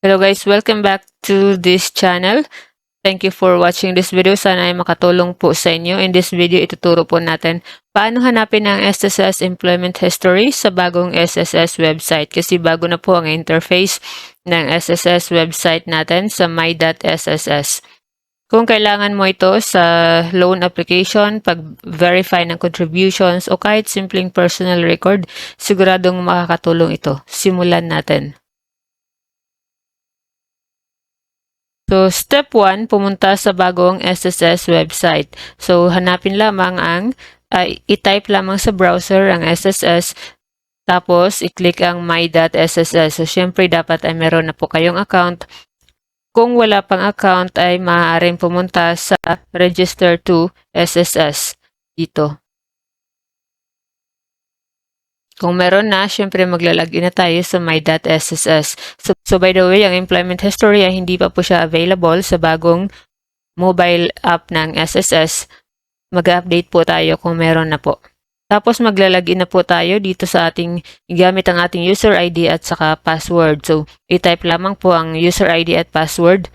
Hello guys, welcome back to this channel. Thank you for watching this video. Sana ay makatulong po sa inyo. In this video, ituturo po natin paano hanapin ang SSS Employment History sa bagong SSS website. Kasi bago na po ang interface ng SSS website natin sa my.sss. Kung kailangan mo ito sa loan application, pag-verify ng contributions o kahit simpleng personal record, siguradong makakatulong ito. Simulan natin. So, step 1, pumunta sa bagong SSS website. So, hanapin lamang i-type lamang sa browser ang SSS, tapos i-click ang my.sss. So, syempre dapat ay meron na po kayong account. Kung wala pang account ay maaaring pumunta sa register to SSS dito. Kung meron na, syempre maglalagin na tayo sa my.sss. So by the way, ang employment history ay hindi pa po siya available sa bagong mobile app ng SSS. Mag-update po tayo kung meron na po. Tapos maglalagin na po tayo dito sa gamit ang ating user ID at saka password. So i-type lamang po ang user ID at password.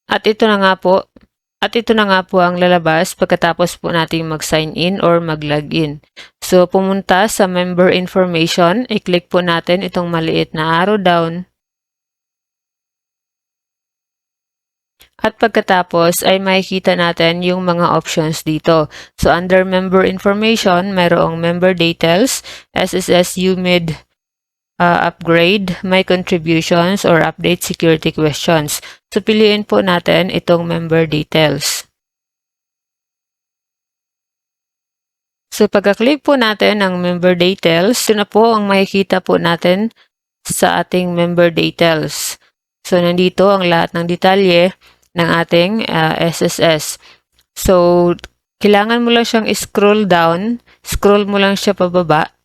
At ito na nga po ang lalabas pagkatapos po nating mag-sign in or mag-login. So, pumunta sa member information, i-click po natin itong maliit na arrow down. At pagkatapos ay makikita natin yung mga options dito. So, under member information, mayroong member details, SSS UMID upgrade, my contributions, or update security questions. So, piliin po natin itong member details. So, pagka-click po natin ng member details, ito na po ang makikita po natin sa ating member details. So, nandito ang lahat ng detalye ng ating SSS. So, kailangan mo lang siyang scroll down, scroll mo lang siya pababa,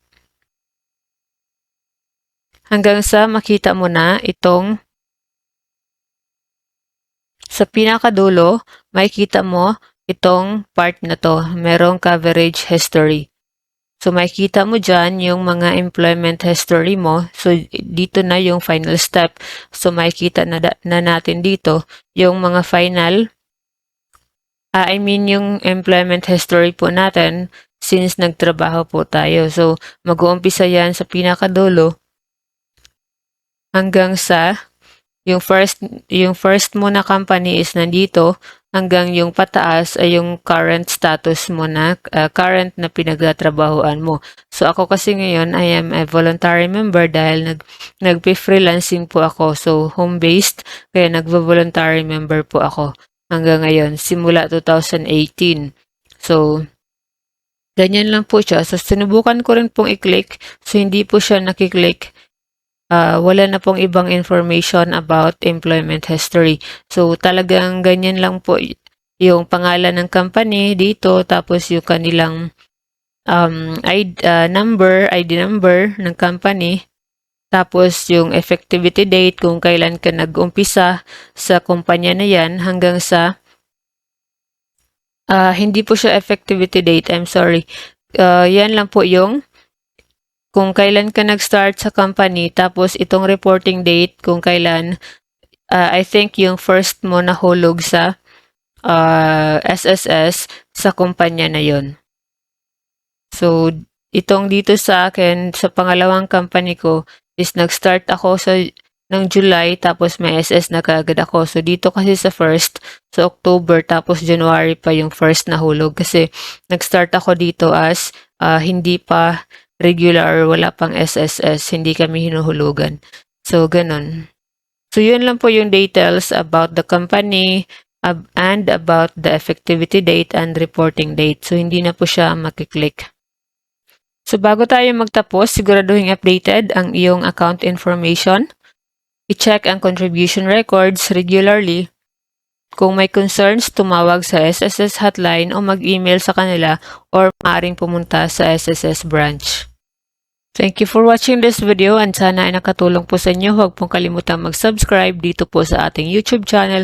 hanggang sa makita mo na itong sa pinakadulo, makikita mo itong part na to, merong coverage history. So, makikita mo dyan yung mga employment history mo. So, dito na yung final step. So, makikita na natin dito yung mga final, yung employment history po natin since nagtrabaho po tayo. So, mag-uumpisa yan sa pinakadulo hanggang sa yung first mo na company is nandito hanggang yung pataas ay yung current status mo na current na pinagtatrabahuan mo. So ako kasi ngayon I am a voluntary member dahil nagpe-freelancing po ako. So home-based kaya nagvo-voluntary member po ako hanggang ngayon simula 2018. So ganyan lang po siya. So sinubukan ko rin pong i-click. So hindi po siya nakiklik. Wala na pong ibang information about employment history. So, talagang ganyan lang po yung pangalan ng company dito, tapos yung kanilang ID number ng company, tapos yung effectivity date kung kailan ka nag-umpisa sa kumpanya na yan hanggang sa hindi po siya effectivity date, I'm sorry. Yan lang po yung kung kailan ka nag-start sa company, tapos itong reporting date, kung kailan, I think yung first mo nahulog sa SSS sa kumpanya na yon. So, itong dito sa akin, sa pangalawang company ko, is nag-start ako ng July, tapos may SS na kaagad ako. So, dito kasi sa first, sa October, tapos January pa yung first nahulog. Kasi, nag-start ako dito as hindi pa regular or wala pang SSS, hindi kami hinuhulugan. So, ganun. So, yun lang po yung details about the company and about the effectivity date and reporting date. So, hindi na po siya makiklik. So, bago tayo magtapos, siguraduhin updated ang iyong account information. I-check ang contribution records regularly. Kung may concerns, tumawag sa SSS hotline o mag-email sa kanila or maaaring pumunta sa SSS branch. Thank you for watching this video and sana ay nakatulong po sa inyo. Huwag pong kalimutang mag-subscribe dito po sa ating YouTube channel